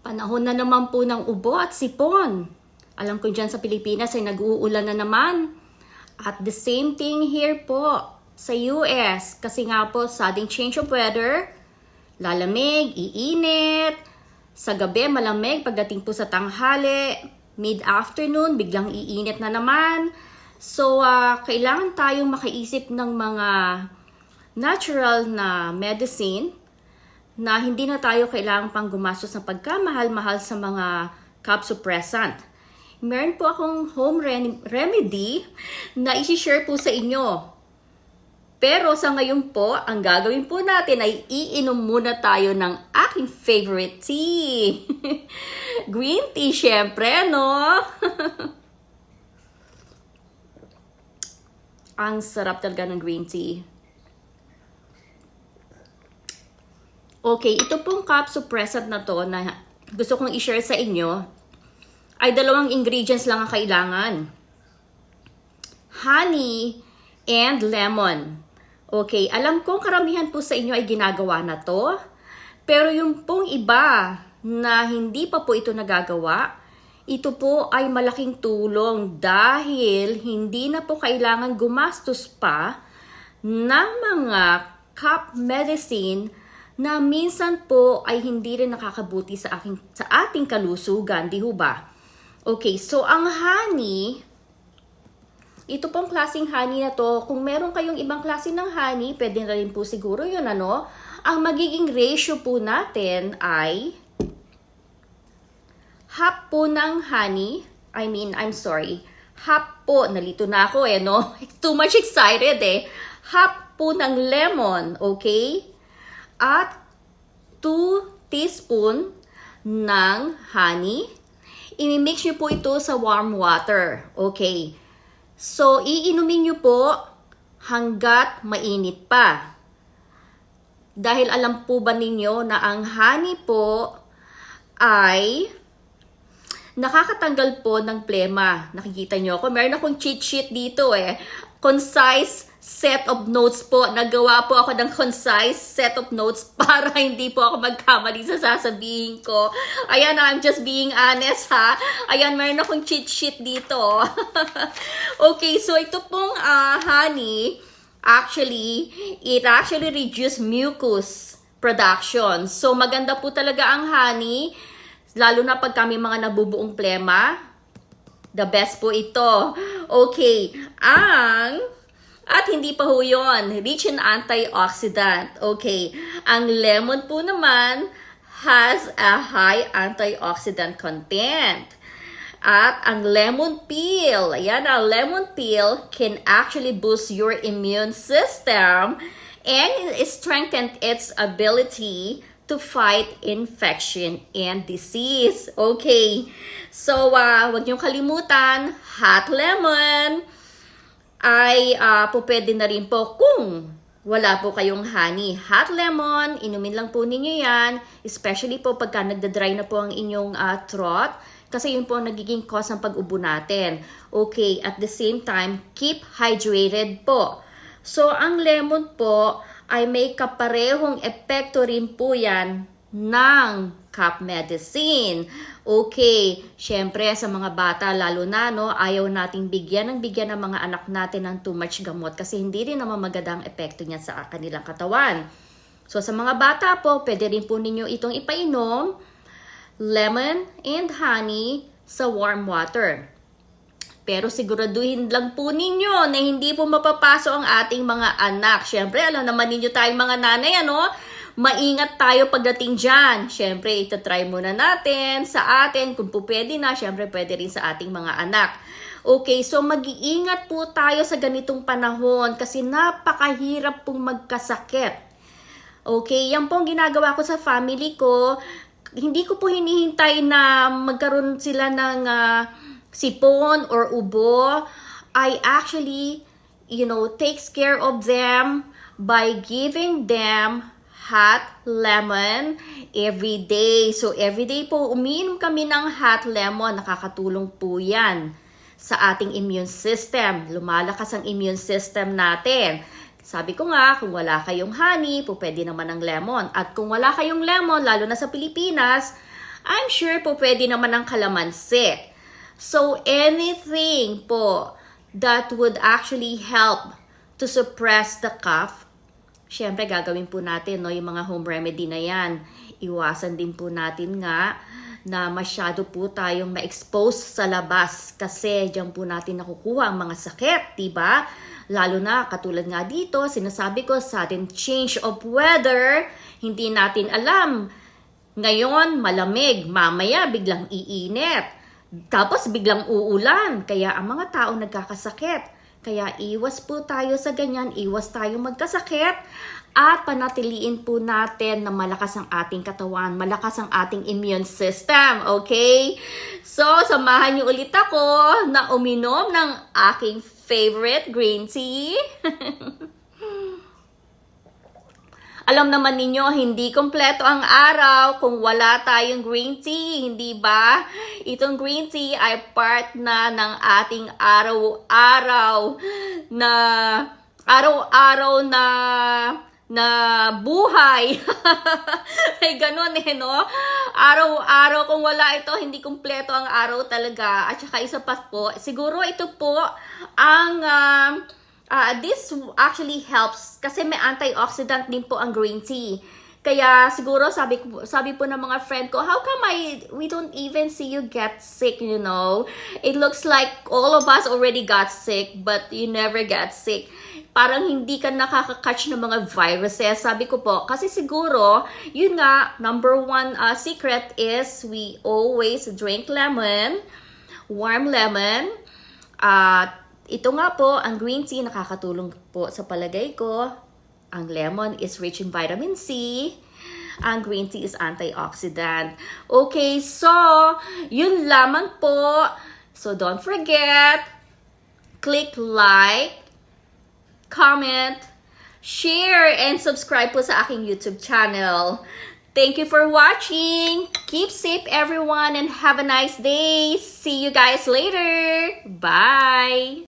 Panahon na naman po ng ubo at sipon. Alam ko dyan sa Pilipinas ay nag-uulan na naman. At the same thing here po sa US. Kasi nga po, sudden change of weather, lalamig, iinit. Sa gabi, malamig pagdating po sa tanghali. Mid-afternoon, biglang iinit na naman. So, kailangan tayong makaisip ng mga natural na medicine na hindi na tayo kailangan pang gumastos ng pagkamahal-mahal sa mga cough suppressant. Meron po akong home remedy na isi-share po sa inyo. Pero sa ngayon po, ang gagawin po natin ay iinom muna tayo ng aking favorite tea. Green tea, syempre, no? Ang sarap talaga ng green tea. Okay, ito pong cough suppressant na to na gusto kong i-share sa inyo ay dalawang ingredients lang ang kailangan. Honey and lemon. Okay, alam kong karamihan po sa inyo ay ginagawa na to. Pero yung pong iba na hindi pa po ito nagagawa, ito po ay malaking tulong dahil hindi na po kailangan gumastos pa ng mga cough medicine na minsan po ay hindi rin nakakabuti sa ating kalusugan, di ho ba? Okay, so ang honey, ito pong klaseng honey na to, kung meron kayong ibang klase ng honey, pwede na rin po siguro yun, ano? Ang magiging ratio po natin ay half po ng honey, half po, nalito na ako no? Too much excited Half po ng lemon, okay? At 2 teaspoon ng honey. I-mix nyo po ito sa warm water. Okay. So, iinumin nyo po hanggat mainit pa. Dahil alam po ba ninyo na ang honey po ay nakakatanggal po ng plema. Nakikita nyo ako. Meron akong cheat sheet dito Concise set of notes po. Nagawa po ako ng concise set of notes para hindi po ako magkamali sa sasabihin ko. Ayan, I'm just being honest ha. Ayan, meron akong cheat sheet dito. Okay, so ito pong honey, it actually reduce mucus production. So maganda po talaga ang honey, lalo na pag kami mga nabubuong plema. The best po ito. Okay, at hindi pa ho yun, rich in antioxidant. Okay, ang lemon po naman has a high antioxidant content. At ang lemon peel, ayan, ang lemon peel can actually boost your immune system and strengthen its ability to fight infection and disease. Okay, so wag niyong kalimutan, hot lemon ay po pwede na rin po kung wala po kayong honey. Hot lemon, inumin lang po ninyo yan, especially po pagka nagda-dry na po ang inyong throat, kasi yun po ang nagiging cause ng pag-ubo natin. Okay, at the same time, keep hydrated po. So, ang lemon po ay may kaparehong epekto rin po yan ng cough medicine. Okay, syempre sa mga bata lalo na, no, ayaw nating bigyan ng mga anak natin ng too much gamot kasi hindi rin naman magandang epekto niya sa kanilang katawan. So sa mga bata po, pwede rin po ninyo itong ipainom, lemon and honey sa warm water. Pero siguraduhin lang po ninyo na hindi po mapapaso ang ating mga anak. Syempre, alam naman ninyo tayong mga nanay, maingat tayo pagdating dyan. Syempre, ito-try muna natin sa atin. Kung po pwede na, syempre pwede rin sa ating mga anak. Okay, so mag-iingat po tayo sa ganitong panahon kasi napakahirap pong magkasakit. Okay, yan pong ginagawa ko sa family ko. Hindi ko po hinihintay na magkaroon sila ng sipon or ubo. I actually, takes care of them by giving them hot lemon every day. So, every day po, umiinom kami ng hot lemon. Nakakatulong po yan sa ating immune system. Lumalakas ang immune system natin. Sabi ko nga, kung wala kayong honey, po pwede naman ng lemon. At kung wala kayong lemon, lalo na sa Pilipinas, I'm sure po pwede naman ng kalamansi. So, anything po that would actually help to suppress the cough, syempre gagawin po natin, no, yung mga home remedy na yan. Iwasan din po natin nga na masyado po tayong ma-expose sa labas kasi diyan po natin nakukuha ang mga sakit, diba? Lalo na katulad nga dito, sinasabi ko, sudden change of weather, hindi natin alam. Ngayon, malamig, mamaya biglang iinit. Tapos biglang uulan, kaya ang mga tao nagkakasakit. Kaya iwas po tayo sa ganyan, iwas tayo magkasakit. At panatiliin po natin na malakas ang ating katawan, malakas ang ating immune system, okay? So, samahan niyo ulit ako na uminom ng aking favorite green tea. Alam naman ninyo, hindi kompleto ang araw kung wala tayong green tea, hindi ba? Itong green tea ay part na ng ating araw-araw na buhay. Ay ganun no? Araw-araw, kung wala ito, hindi kumpleto ang araw talaga. At saka isa pa po, siguro ito po ang this actually helps kasi may antioxidant din po ang green tea. Kaya siguro sabi po ng mga friend ko, how come we don't even see you get sick, you know? It looks like all of us already got sick, but you never get sick. Parang hindi ka nakaka-catch ng mga viruses. Sabi ko po, kasi siguro, yun nga, number one secret is we always drink lemon, warm lemon. Ito nga po, ang green tea nakakatulong po sa palagay ko. Ang lemon is rich in vitamin C. Ang green tea is antioxidant. Okay, so, yun lamang po. So, don't forget, click like, comment, share, and subscribe po sa aking YouTube channel. Thank you for watching. Keep safe, everyone, and have a nice day. See you guys later. Bye.